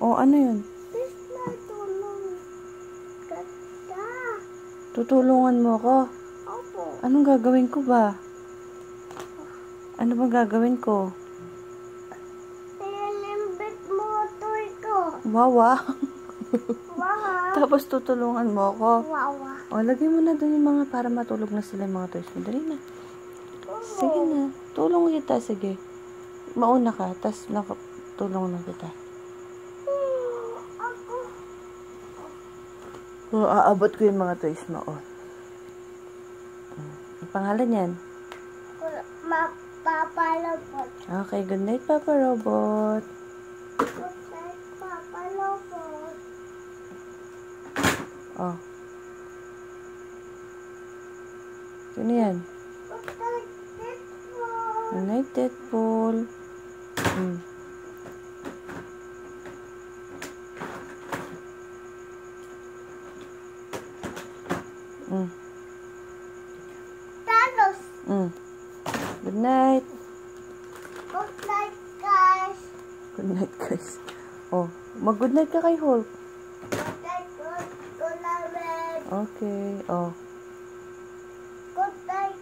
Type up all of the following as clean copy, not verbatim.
Oh, ano yun? Please matulong. Ganda. Tutulungan mo ako? Opo. Anong gagawin ko ba? Ano bang gagawin ko? Nilimbit mo toy ko. Wawa. Wow. Tapos tutulungan mo ako. Wow. O, lagay mo na doon yung mga para matulog na sila yung mga toys mo. Dali na. Sige na. Tulong kita. Sige. Mauna ka. Tapos tulong na kita. Ako. O, aabot ko yung mga toys mo. O. Ang pangalan yan? Papa Robot. Okay. Good night, Papa Robot. Good night, Papa Robot. O. Sino yan? Good night, Deadpool. Good night, Deadpool. Thanos. Good night. Good night, guys. Good night, guys. Oh, mag-good night ka kay Hulk. Good night, good night. Okay. Oh. Good night,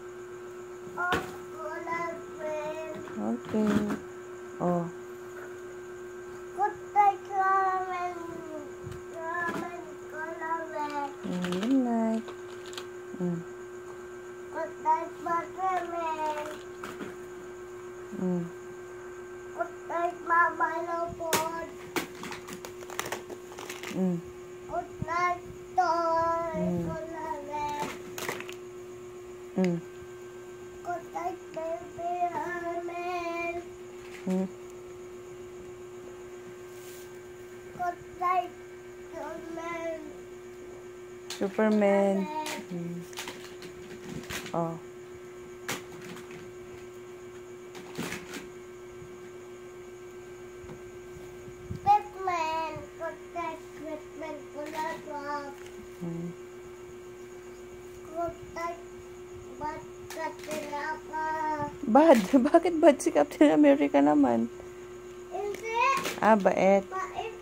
good night. Okay. Oh. Good night, ramen. Ramen, good night. Good night. Good night, Butterman. Good night, Mama Robot. Good night, Toy. Good night. Good night, baby Herman. Good night, Superman. Superman. Oh. Batman. Good night, Batman. Good night, Rob. Good night, Captain America. Bad? Bakit bad si Captain America naman? Is it? Ah, bait. Bait.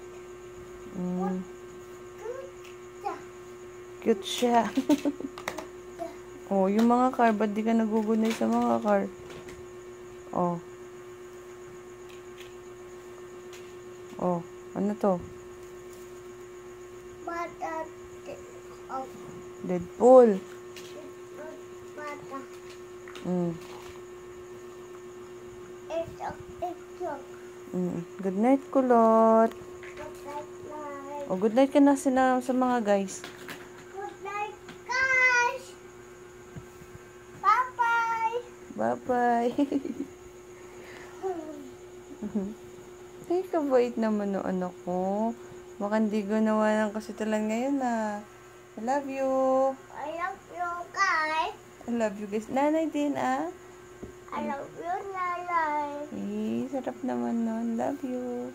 Cute siya. Oh, yung mga car, ba't di ka nagugunay sa mga car? Oh. Oh, ano to? Bata. Oh, Deadpool. bata. It's Good night, Kulot. good night. Oh, good night ka na sa mga guys. Good night, guys. Bye-bye. Bye-bye. Ay, kabait naman no anak ko. Makandigo naman ang kasitalan ngayon na. I love you. I love you, guys. I love you guys. Nanay din ah. I love you, Nanay. Eh, sarap naman nun. Love you.